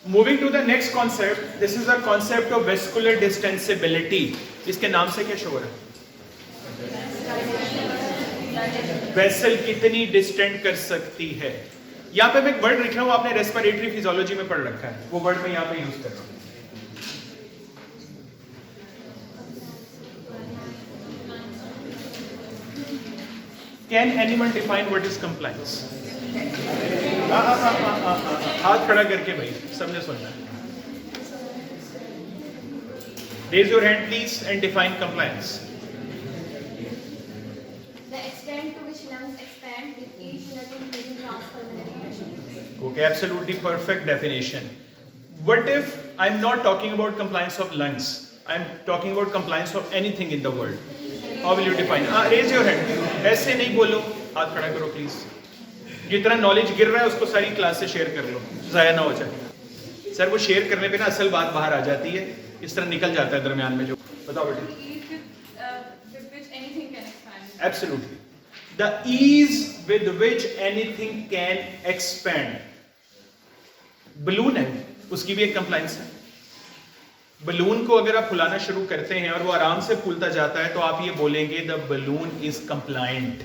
Moving to the next concept, this is a concept of vascular distensibility. इसके नाम से क्या शो हो रहा है? वेसल कितनी डिस्टेंट कर सकती है। यहां पे मैं एक वर्ड लिख रहा हूं, आपने रेस्पिरेटरी फिजियोलॉजी में पढ़ रखा है, वो वर्ड मैं यहां पे यूज कर रहा हूं। Can animal define what is compliance? हाथ खड़ा करके भाई, सबने सुनना है। Raise your hand please and define compliance. The extent to which lungs expand with each unit increasing transpulmonary pressure. Okay, absolutely perfect definition. What if I'm not talking about compliance of lungs? I'm talking about compliance of anything in the world. How will you define? Raise your hand. ऐसे नहीं बोलो, हाथ खड़ा करो please. जितना knowledge गिर रहा है उसको सारी क्लास से शेयर कर लो, जाया ना हो जाए। सर वो शेयर करने पे ना असल बात बाहर आ जाती है, इस तरह निकल जाता है दरमियान में जो। बताओ बेटे। Absolutely. The ease with which anything can expand. Balloon है, उसकी भी एक कंप्लायंस है। बलून को अगर आप फुलाना शुरू करते हैं और वो आराम से फूलता जाता है तो आप ये बोलेंगे द बलून इज कंप्लायंट।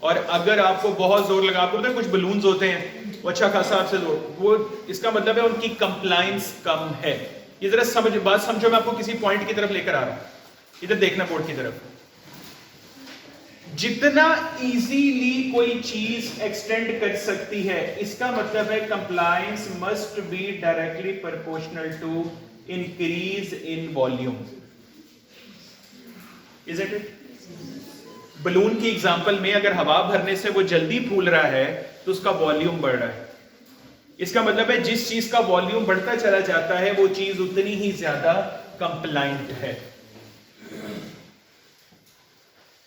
और अगर आपको बहुत जोर लगा, आपको पता है कुछ बलून्स होते हैं वो अच्छा खासा आपसे जोर, वो इसका मतलब है उनकी कंप्लायंस कम है। ये जरा समझ बात समझो, मैं आपको किसी पॉइंट की तरफ लेकर आ रहा हूं, इधर देखना बोर्ड की तरफ। जितना इजीली कोई चीज एक्सटेंड कर सकती है, इसका मतलब है compliance must be directly proportional to increase in volume. Is it? Balloon की एग्जांपल में अगर हवा भरने से वो जल्दी फूल रहा है तो उसका वॉल्यूम बढ़ रहा है। इसका मतलब है जिस चीज का वॉल्यूम बढ़ता चला जाता है वो चीज उतनी ही ज्यादा कंप्लायंट है।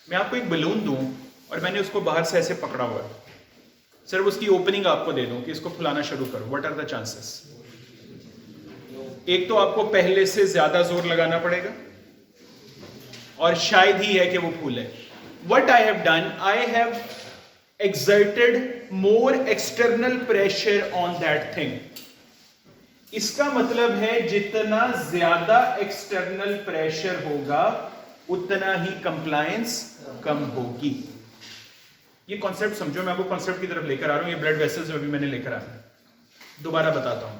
मैं आपको एक बलून दूं और मैंने उसको बाहर से ऐसे पकड़ा हुआ है, सिर्फ उसकी ओपनिंग आपको दे दूं कि इसको फुलाना शुरू करो, व्हाट आर द चांसेस? एक तो आपको पहले से ज्यादा जोर लगाना पड़ेगा और शायद ही है कि वो फूले। What I have done, I have exerted more external pressure on that thing. इसका मतलब है जितना ज्यादा एक्सटर्नल प्रेशर होगा उतना ही कंप्लायंस कम होगी। ये कॉन्सेप्ट समझो, मैं आपको कॉन्सेप्ट की तरफ लेकर आ रहा हूं, ये ब्लड वेसल्स में भी मैंने लेकर आया। दोबारा बताता हूं,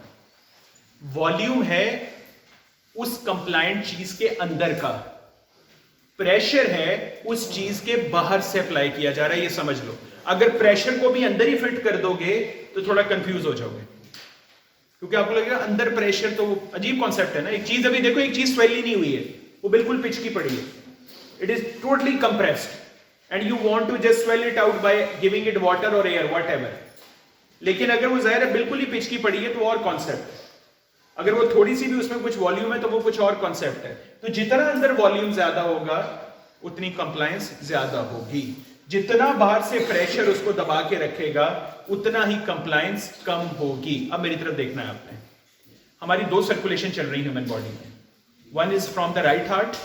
वॉल्यूम है उस कंप्लायंट चीज के अंदर का, प्रेशर है उस चीज के बाहर से अप्लाई किया जा रहा है, ये समझ लो। अगर प्रेशर को भी अंदर ही फिट कर दोगे तो थोड़ा कंफ्यूज हो जाओगे, क्योंकि आपको लगेगा अंदर प्रेशर, तो अजीब कॉन्सेप्ट है ना। एक चीज अभी देखो, एक चीज स्वेल ही नहीं हुई है, वो बिल्कुल पिचकी पड़ी है, it is totally compressed and you want to just swell it out by giving it water और एयर व्हाटएवर। लेकिन अगर वो जाहिर है बिल्कुल ही पिचकी पड़ी है तो और कॉन्सेप्ट है, अगर वो थोड़ी सी भी उसमें कुछ वॉल्यूम है तो वो कुछ और कॉन्सेप्ट है। तो जितना अंदर वॉल्यूम ज्यादा होगा उतनी कंप्लायंस ज्यादा होगी, जितना बाहर से प्रेशर उसको दबा के रखेगा उतना ही कंप्लायंस कम होगी। अब मेरी तरफ देखना है आपने, हमारी दो सर्कुलेशन चल रही है ह्यूमन बॉडी में, one is from the right heart,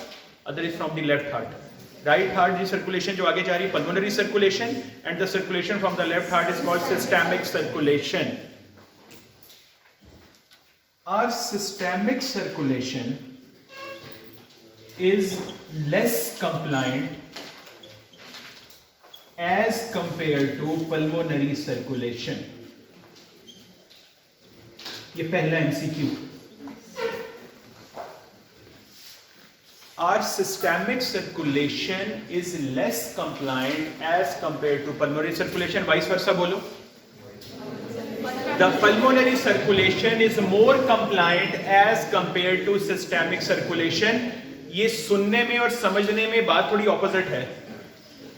other is from the left heart. Right heart की सर्कुलेशन जो आगे जा रही है pulmonary circulation, and the circulation from the left heart is called systemic circulation. Our systemic circulation is less compliant as compared to pulmonary circulation. ये पहला MCQ। Our systemic circulation is less compliant as compared to pulmonary circulation. Vice versa बोलो। The pulmonary circulation is more compliant as compared to systemic circulation. ये सुनने में और समझने में बात थोड़ी ऑपोजिट है।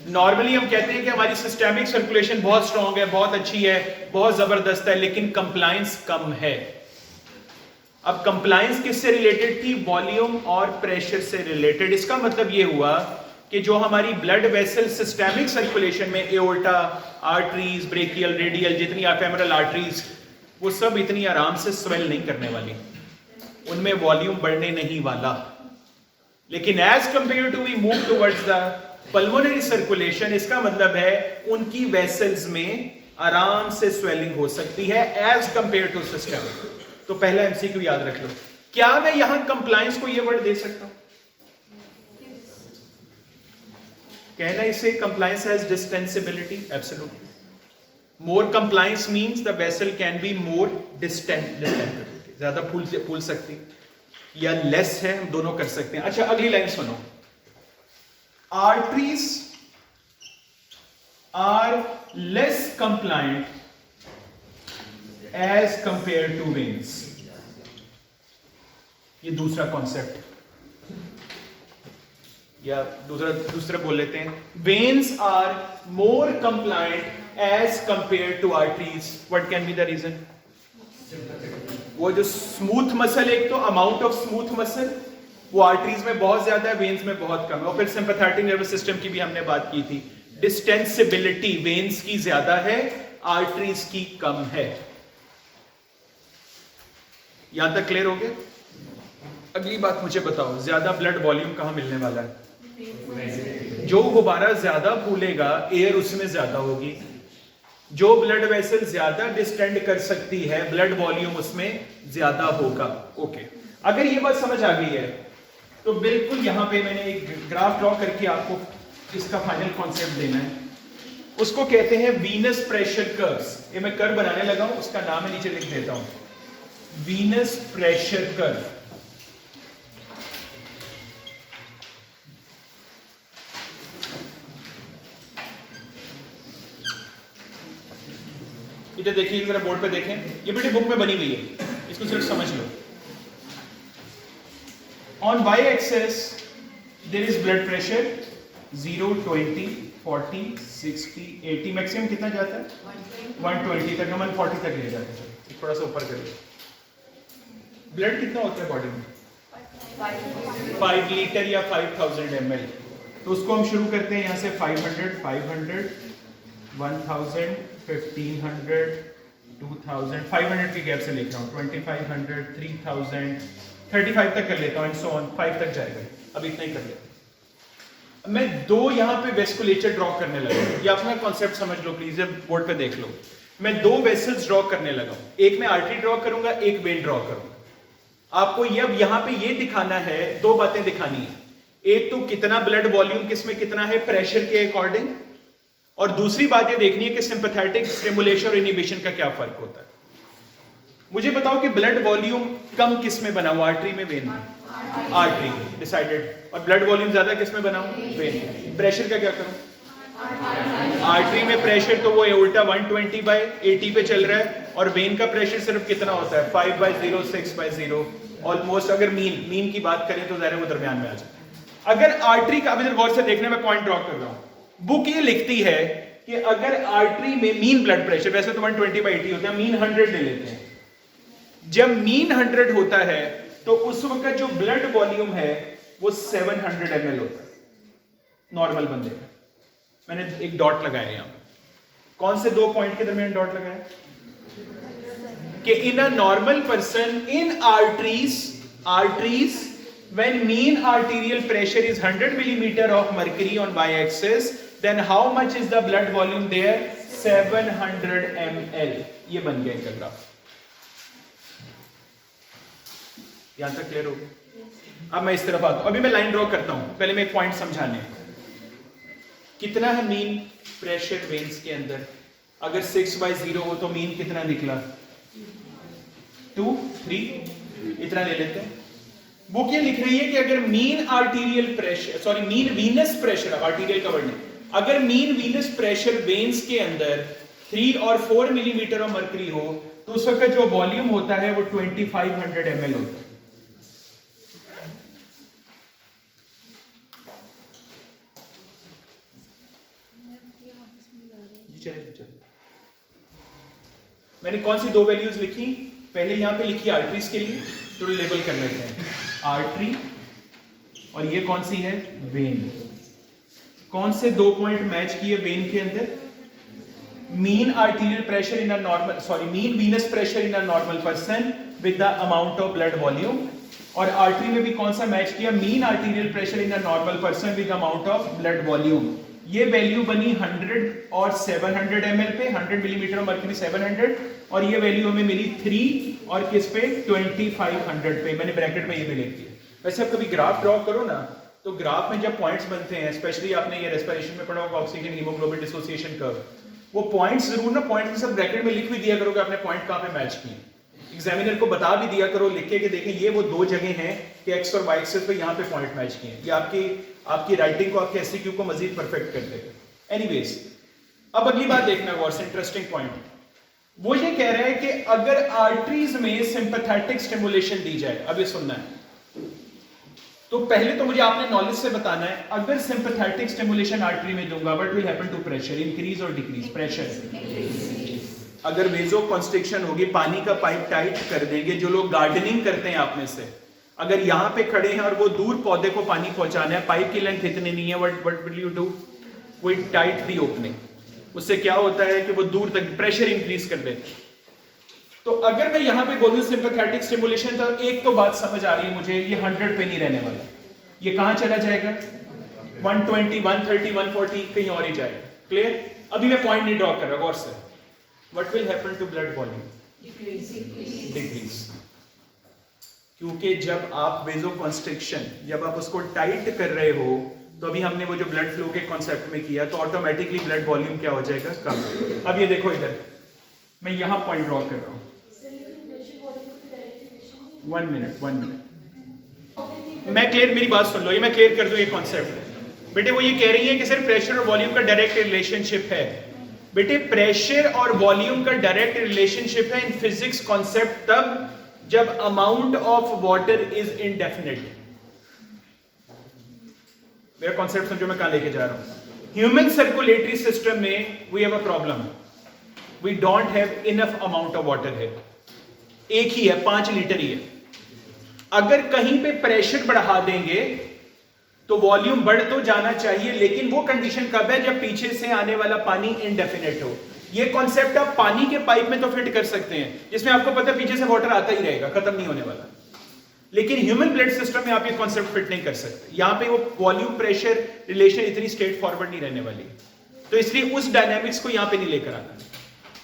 नॉर्मली हम कहते हैं कि हमारी सिस्टेमिक सर्कुलेशन बहुत स्ट्रांग है, बहुत अच्छी है, बहुत जबरदस्त है, लेकिन कंप्लायंस कम है। अब कंप्लायंस किससे रिलेटेड थी? वॉल्यूम और प्रेशर से रिलेटेड। इसका मतलब ये हुआ कि जो हमारी ब्लड वेसल सिस्टेमिक सर्कुलेशन में एओर्टा, आर्टरीज, ब्रेकियल, रेडियल, जितनी फेमरल आर्टरीज, वो सब इतनी आराम से स्वेल नहीं करने वाली, उनमें वॉल्यूम बढ़ने नहीं वाला। लेकिन as compare to we move towards the pulmonary circulation, इसका मतलब है उनकी वेसल्स में आराम से स्वेलिंग हो सकती है एज कंपेयर टू सिस्टम। तो पहला एमसीक्यू याद रख लो। क्या मैं यहां कंप्लायंस को ये वर्ड दे सकता हूं? कहना इसे compliance has distensibility, absolutely. More compliance means the vessel can be more distant, ज्यादा फूल सकती या लेस है, हम दोनों कर सकते हैं। अच्छा अगली लाइन सुनो। Arteries are less compliant as compare to veins. ये दूसरा कॉन्सेप्ट, या दूसरा बोल लेते हैं। Veins are more compliant as compare to arteries. What can be the reason? वो जो स्मूथ मसल, एक तो अमाउंट ऑफ स्मूथ मसल वो आर्टरीज में बहुत ज्यादा है, वेन्स में बहुत कम है। और फिर सिंपैथेटिक नर्वस सिस्टम की भी हमने बात की थी। डिस्टेंसिबिलिटी वेन्स की ज्यादा है, आर्टरीज की कम है। यहां तक क्लियर हो गया? अगली बात मुझे बताओ, ज्यादा ब्लड वॉल्यूम कहां मिलने वाला है? जो गुब्बारा ज्यादा फूलेगा एयर उसमें ज्यादा होगी। जो ब्लड वेसल ज्यादा डिस्टेंड कर सकती है, ब्लड वॉल्यूम उसमें ज्यादा होगा। ओके, अगर ये बात समझ आ गई है तो बिल्कुल यहां पे मैंने एक ग्राफ ड्रॉ करके आपको इसका फाइनल कॉन्सेप्ट देना है। उसको कहते हैं वीनस प्रेशर कर्व्स। ये मैं कर्व बनाने लगा हूं, उसका नाम मैं नीचे लिख देता हूं, वीनस प्रेशर कर्व। इधर देखिए, जरा बोर्ड पे देखें, ये बेटे बुक में बनी हुई है, इसको सिर्फ समझ लो। On Y axis there is blood pressure 0, 20, 40, 60, 80, maximum कितना जाता है? 120 तक, 140 तक ले जाते हैं। थोड़ा सा ऊपर करिए। ब्लड कितना होता है बॉडी में? 5 लीटर या 5000 ml। तो उसको हम शुरू करते हैं यहां से 500, 500, 1000, 1500, 2000, 500 के गैप से लेता हूं, 2500, 3000, 35 तक कर लेता हूं, एंड सो ऑन, 5 तक जाएगा। अब इतना ही कर लेता हूं। मैं दो यहां पे वेस्कुलेचर ड्रॉ करने लगा हूं। ये अपना कॉन्सेप्ट समझ लो प्लीज, बोर्ड पे देख लो। मैं दो वेसल्स ड्रॉ करने लगा हूं, एक मैं आर्टरी ड्रॉ करूंगा, एक वेन ड्रॉ करूंगा। आपको ये अब यहां पे ये दिखाना है, दो बातें दिखानी है। एक तो कितना ब्लड वॉल्यूम किसमें कितना है प्रेशर के अकॉर्डिंग, और दूसरी बात ये देखनी है कि सिंपैथेटिक स्टिमुलेशन और इनहिबिशन का क्या फर्क होता है। मुझे बताओ कि ब्लड वॉल्यूम कम किस में बना हुआ, आर्टरी में, वेन में? Artery, decided. और ब्लड वॉल्यूम ज्यादा किस में बना हुआ? वेन। प्रेशर का क्या करूं? आर्टरी में प्रेशर तो वो उल्टा 120/80 पे चल रहा है, और वेन का प्रेशर सिर्फ कितना होता है? 5/0, 6/0 ऑलमोस्ट। अगर मीन की बात करें तो जरा वो दरमियान में आ जाए। अगर आर्टरी का, अभी गौर से देखने में पॉइंट ड्रॉ कर रहा हूं, बुक ये लिखती है कि अगर आर्टरी में मीन ब्लड प्रेशर, वैसे तो 120/80 होता है, मीन 100 ले लेते हैं। जब मीन 100 होता है तो उस वक्त जो ब्लड वॉल्यूम है वो 700 ml होता है नॉर्मल बंदे का। मैंने एक डॉट लगाया यहां। कौन से दो पॉइंट के दरमियान डॉट लगाया? कि in a normal person in arteries when mean arterial pressure is 100 millimeter of mercury on y-axis, then how much is the blood volume there? 700 ml। ये बन गया इनका ग्राफ। यहां तक क्लियर हो गया? अब मैं इस तरफ आता हूं, अभी मैं लाइन ड्रॉ करता हूं, पहले मैं एक पॉइंट समझाने। कितना है मीन प्रेशर वेन्स के अंदर? अगर 6/0 हो तो मीन कितना निकला? 2, 3, इतना ले लेते हैं। बुक ये लिख रही है कि अगर mean arterial pressure, sorry mean Venus pressure, अब आर्टीरियल का वर्ड नहीं, अगर मीन वीनस प्रेशर वेन्स के अंदर 3 और 4 मिलीमीटर ऑफ मर्करी हो तो उस वक्त जो वॉल्यूम होता है वो 2500 ml होता है। मैंने कौन सी दो वैल्यूज लिखी? पहले यहां पे लिखी आर्टरीज के लिए, तो लेबल कर लेते हैं आर्टरी, और ये कौन सी है? वेन। कौन से दो पॉइंट मैच किए वेन के अंदर? Mean arterial pressure in a normal, sorry mean Venus pressure in a normal person with the amount of blood volume, और आर्टरी में भी कौन सा मैच किया? Mean arterial pressure in a normal person with amount of blood volume. ये value बनी 100 और 700 ml पे, 100 मिलीमीटर ऑफ मर्क्यूरी 700, और ये वैल्यू हमें मिली 3 और किस पे 2500 पे। मैंने ब्रैकेट में ये भी लिख दिया। वैसे आप कभी ग्राफ ड्रॉ करो ना, तो ग्राफ में जब पॉइंट्स बनते हैं, स्पेशली आपने ये रेस्पिरेशन में पढ़ा होगा ऑक्सीजन हीमोग्लोबिन डिसोसिएशन कर्व, वो पॉइंट्स जरूर ना पॉइंट्स के साथ ब्रैकेट में लिख भी दिया करो कि आपने पॉइंट कहां पे मैच किए। एग्जामिनर को बता भी दिया करो लिख के कि देखें ये वो दो जगह हैं कि एक्स और वाई एक्सिस पे यहाँ पे पॉइंट मैच किए हैं। ये आपकी राइटिंग को, आपके एससीक्यू को मजीद परफेक्ट कर देगा। एनीवेज, अब अगली बात देखना गौर से, इंटरेस्टिंग पॉइंट। वो ये कह रहा है कि अगर आर्टरीज में सिंपैथेटिक स्टिमुलेशन दी जाए, अब ये सुनना है, तो पहले तो मुझे आपने नॉलेज से बताना है, अगर सिंपैथेटिक स्टिमुलेशन आर्टरी में दूंगा, what will happen to pressure, increase और डिक्रीज? प्रेशर। अगर वेजो कॉन्स्ट्रिक्शन होगी, पानी का पाइप टाइट कर देंगे, जो लोग गार्डनिंग करते हैं आप में से, अगर यहां पे खड़े हैं और वो दूर पौधे को पानी पहुंचाना है, पाइप की लेंथ इतनी नहीं है, what will you do? We tight the opening. उससे क्या होता है कि वो दूर तक प्रेशर इंक्रीज कर देते हैं। तो अगर मैं यहां पे बोलूं सिंपैथेटिक स्टिमुलेशन, तो एक तो बात समझ आ रही है मुझे, ये 100 पे नहीं रहने वाला, ये कहां चला जाएगा? 120, 130, 140 कहीं और ही जाएगा। क्लियर? अभी मैं पॉइंट नहीं ड्रॉ कर रहा, गौर से। What will happen to blood volume? Decrease. क्योंकि जब आप वेजो कॉन्स्ट्रिक्शन, जब आप उसको टाइट कर रहे हो, तो अभी हमने वो जो ब्लड फ्लो के कॉन्सेप्ट में किया, तो ऑटोमेटिकली ब्लड वॉल्यूम क्या हो जाएगा? कम। अब ये देखो इधर, मैं यहां पॉइंट ड्रॉ कर रहा हूं। 1 मिनट। मैं क्लियर, मेरी बात सुन लो, ये मैं क्लियर कर दूं ये कॉन्सेप्ट। बेटे वो ये कह रही है कि सिर्फ प्रेशर और वॉल्यूम का डायरेक्ट रिलेशनशिप है। बेटे प्रेशर और वॉल्यूम का डायरेक्ट रिलेशनशिप है इन फिजिक्स कॉन्सेप्ट तब जब amount of water is indefinite. मेरा कॉन्सेप्ट समझो मैं कहां लेके जा रहा हूं। ह्यूमन सर्कुलेटरी सिस्टम में we have a problem, we don't have enough amount of water है, एक ही है, 5 लीटर ही है। अगर कहीं पे प्रेशर बढ़ा देंगे तो वॉल्यूम बढ़ तो जाना चाहिए, लेकिन वो कंडीशन कब है? जब पीछे से आने वाला पानी इनडेफिनेट हो। ये कॉन्सेप्ट आप पानी के पाइप में तो फिट कर सकते हैं, जिसमें आपको पता है पीछे से वाटर आता ही रहेगा, खत्म नहीं होने वाला। लेकिन ह्यूमन ब्लड सिस्टम में आप ये कॉन्सेप्ट फिट नहीं कर सकते। यहां पे वो वॉल्यूम प्रेशर रिलेशन इतनी स्ट्रेट फॉरवर्ड नहीं रहने वाली, तो इसलिए उस डायनामिक्स को यहां पे नहीं लेकर आना।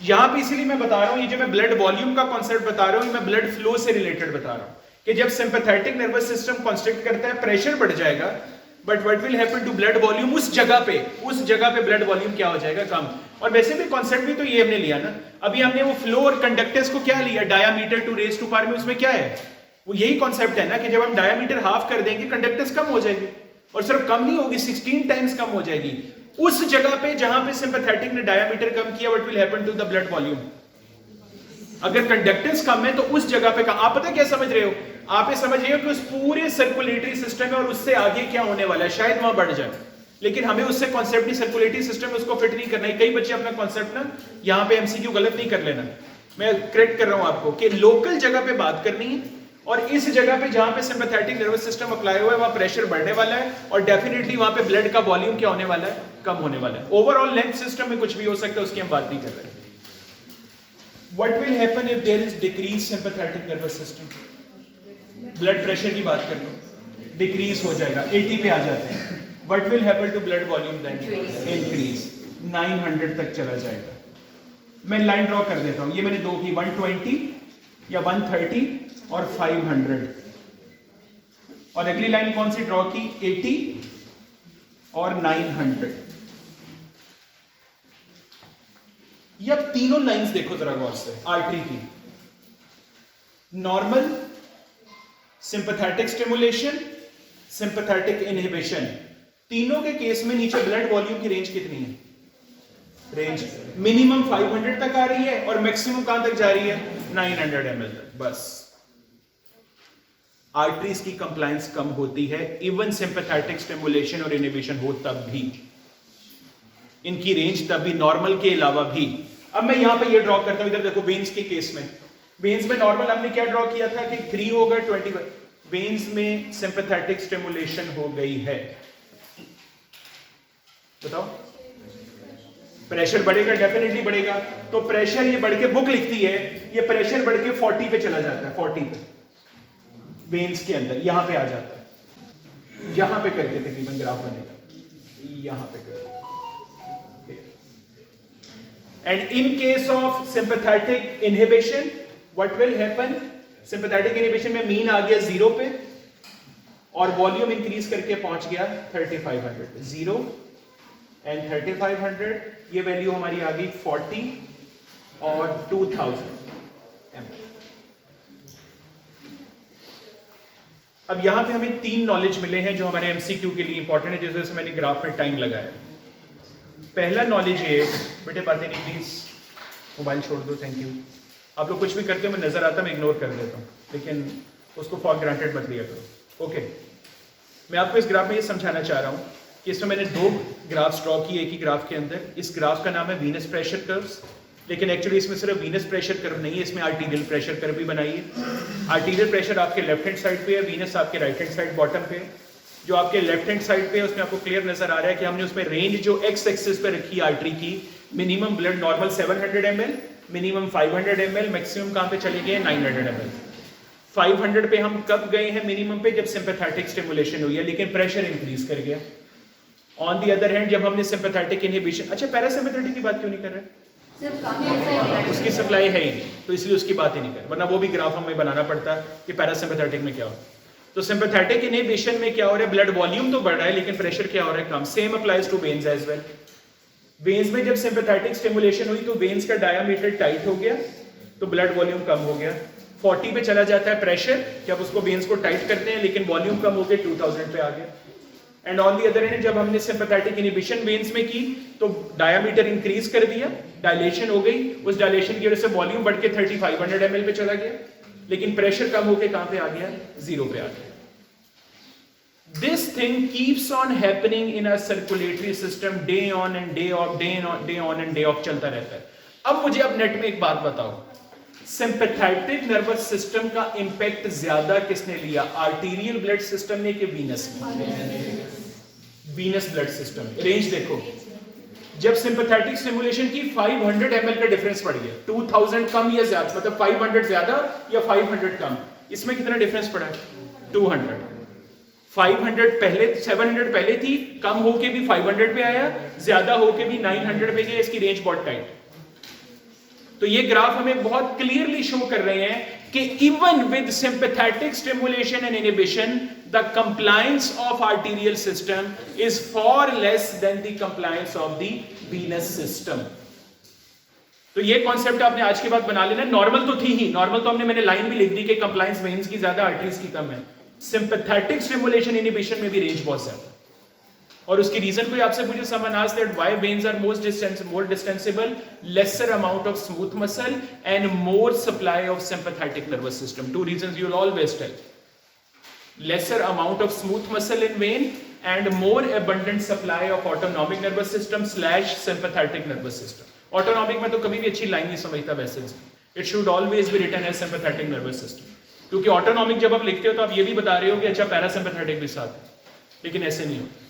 यहां पे इसीलिए मैं बता रहा हूं, ये जो मैं ब्लड वॉल्यूम का कॉन्सेप्ट बता रहा हूं, मैं ब्लड फ्लो से रिलेटेड बता रहा हूं कि जब सिंपैथेटिक नर्वस सिस्टम कॉन्स्ट्रिक्ट करता है, प्रेशर बढ़ जाएगा, but what will happen to blood volume? उस जगह पे ब्लड वॉल्यूम क्या हो जाएगा? कम। और वैसे भी कॉन्सेप्ट भी तो ये हमने लिया ना, अभी हमने वो फ्लो और कंडक्टेंस को क्या लिया? Diameter to raise to power में। उसमें क्या है? वो यही कॉन्सेप्ट है ना कि जब हम डायामीटर हाफ कर देंगे, कंडक्टेंस कम हो जाएगी, और सिर्फ कम नहीं होगी, 16 टाइम्स कम हो जाएगी। उस जगह पे जहां पे सिंपैथेटिक ने डायामीटर कम किया, what will happen to the blood volume? अगर कंडक्टेंस कम है तो उस जगह पे आप पता क्या समझ रहे हो? आप ये समझ रहे हो कि उस पूरे सर्कुलेटरी सिस्टम है और उससे आगे क्या होने वाला है, शायद वहां बढ़ जाए, लेकिन हमें उससे कॉन्सेप्ट नहीं, सर्कुलेटरी सिस्टम में उसको फिट नहीं करना है। कई बच्चे अपना कॉन्सेप्ट ना यहां पे एमसीक्यू गलत नहीं कर लेना, मैं करेक्ट कर रहा हूं आपको कि लोकल जगह पे बात करनी है, और इस जगह पे जहां पे सिंपैथेटिक नर्वस सिस्टम अप्लाई हुआ है वहां प्रेशर बढ़ने वाला है, और डेफिनेटली वहां पे ब्लड का वॉल्यूम क्या होने वाला है? कम होने वाला है। ओवरऑल लेंथ सिस्टम में कुछ भी हो सकता है, उसकी हम बात नहीं कर रहे। What will happen if there is decreased sympathetic nervous system? Blood pressure की बात कर लो, डिक्रीज हो जाएगा, 80 पे आ जाते हैं। What will happen to blood volume then? Increase, 900 तक चला जाएगा। मैं लाइन ड्रॉ कर देता हूं, ये मैंने दो की, 120 या 130 और 500, और अगली लाइन कौन सी ड्रॉ की? 80 और 900। ये अब तीनों लाइंस देखो जरा गौर से, आर्टरी की। Normal, sympathetic stimulation, sympathetic inhibition, तीनों के केस में नीचे ब्लड वॉल्यूम की रेंज कितनी है? रेंज मिनिमम 500 तक आ रही है और मैक्सिमम कहां तक जा रही है? 900 ml तक। बस आर्टरीज की कंप्लायंस कम होती है, इवन सिंपैथेटिक स्टिमुलेशन और इनहिबिशन हो तब भी, इनकी रेंज तब भी, नॉर्मल के अलावा भी। अब मैं यहां पे ये ड्रॉ करता हूं, इधर देखो वेन्स के केस में, वेन्स में नॉर्मल हमने क्या ड्रॉ किया था कि 3 होगा 21, वेन्स में सिंपैथेटिक स्टिमुलेशन हो गई है, बताओ प्रेशर बढ़ेगा? डेफिनेटली बढ़ेगा। तो प्रेशर ये बढ़ के, बुक लिखती है ये प्रेशर बढ़ के 40 पे चला जाता है, 40 पे वेन्स के अंदर, यहां पे आ जाता है, यहां पे करके तकरीबन ग्राफ बनेगा, यहां पे कर And in case of sympathetic inhibition, what will happen? Sympathetic inhibition में मीन आ गया 0 पे और वॉल्यूम इंक्रीज करके पहुंच गया 3500 पे. 0 एंड 3500, ये वैल्यू हमारी आ गई 40 और 2000 ml. अब यहां पे हमें 3 नॉलेज मिले हैं जो हमारे एमसीक्यू के लिए इंपॉर्टेंट है, जिस वजह से मैंने ग्राफ में टाइम लगाया. पहला नॉलेज ये, बेटे बातें नहीं प्लीज, मोबाइल छोड़ दो, थैंक यू. आप लोग कुछ भी करते हो, मैं नजर आता मैं इग्नोर कर देता हूँ, लेकिन उसको फॉर ग्रांटेड मत लिया करो. ओके, मैं आपको इस ग्राफ में ये समझाना चाह रहा हूँ कि इसमें मैंने 2 ग्राफ्स ड्रॉ किए एक ही ग्राफ के अंदर. इस ग्राफ का नाम है वीनस प्रेशर कर्व्स, लेकिन एक्चुअली इसमें सिर्फ वीनस प्रेशर कर्व नहीं है, इसमें आर्टीरियल प्रेशर कर्व भी बनाइए. आर्टीरियल प्रेशर आपके लेफ्ट हैंड साइड पे है, वीनस आपके राइट हैंड साइड बॉटम पे. जो आपके लेफ्ट हैंड साइड पे है उसमें आपको क्लियर नजर आ रहा है कि हमने उसमें रेंज जो एक्स एक्सिस पे रखी है आर्टरी की, minimum blood normal 700 ml, minimum 500 ml, maximum कहां पे चले गए 900 ml. 500 पे हम कब गए हैं मिनिमम पे? जब सिंपैथेटिक स्टिमुलेशन हुई है, लेकिन प्रेशर इंक्रीज कर गया. ऑन दी अदर हैंड जब हमने सिंपैथेटिक इनहिबिशन, अच्छा पैरासिम्पैथेटिक की बात क्यों नहीं कर रहे? उसकी सप्लाई है ही नहीं, तो इसलिए उसकी बात ही नहीं कर, वरना वो भी ग्राफ हमें बनाना पड़ता है कि पैरासिम्पैथेटिक में क्या हो. तो सिंपैथेटिक इनहिबिशन में क्या हो रहा है? ब्लड वॉल्यूम तो बढ़ रहा है लेकिन प्रेशर क्या हो रहा है? कम. Same applies to veins as well. Veins में जब सिंपैथेटिक स्टिमुलेशन हुई तो वेन्स का डायामीटर टाइट हो गया, तो ब्लड वॉल्यूम कम हो गया. 40 पे चला जाता है प्रेशर, जब उसको वेन्स को टाइट करते हैं, लेकिन वॉल्यूम कम हो गया 2000 पे आ गया. And on the other hand जब हमने सिंपैथेटिक इनहिबिशन वेन्स में की तो डायामीटर इंक्रीज कर दिया, डायलेशन हो गई, उस डायलेशन की वजह से वॉल्यूम बढ़ के 3500 ml पे चला गया, लेकिन प्रेशर कम होके कहां पे आ गया? 0 पे आ गया. This thing keeps on happening in our circulatory system, day on and day off, day on and day off चलता रहता है. अब मुझे अब नेट में एक बात बताओ, सिंपैथेटिक नर्वस सिस्टम का इंपैक्ट ज्यादा किसने लिया? आर्टीरियल ब्लड सिस्टम ने कि वीनस ने? Venous blood system. रेंज देखो, जब सिंपैथेटिक स्टिमुलेशन की 500 ml का डिफरेंस पड़ गया, 2000 कम या ज्यादा, मतलब 500 ज्यादा या 500 कम, इसमें कितना डिफरेंस पड़ा? 200. 500 पहले, 700 पहले थी, कम होके भी 500 पे आया, ज्यादा होके भी 900 पे गया. इसकी रेंज बहुत टाइट. तो ये ग्राफ हमें बहुत क्लियरली शो कर रहे हैं कि even with sympathetic stimulation and inhibition the compliance of arterial system is for less than the compliance of the venous system. तो ये कॉन्सेप्ट आपने आज के बाद बना लेना. नॉर्मल तो थी ही, नॉर्मल तो मैंने लाइन भी लिख दी कि कंप्लायंस वेन्स की ज्यादा, आर्टरीज की कम है. सिंपैथेटिक स्टिमुलेशन इनहिबिशन में भी रेंज बहुत ज्यादा. और उसकी रीजन कोई आपसे पूछे, someone asked that why veins are more distensible, lesser amount of smooth muscle and more supply of sympathetic nervous system. 2 reasons you'll always tell. Lesser amount of smooth muscle in vein and more abundant supply of autonomic nervous system / sympathetic nervous system. Autonomic में तो कभी भी अच्छी line नहीं समझता वैसे. It should always be written as sympathetic nervous system. क्योंकि autonomic जब आप लिखते हो तो आप ये भी बता रहे हो कि अच्छा पैरासिम्पैथेटिक भी साथ है, लेकिन ऐसे नहीं होता.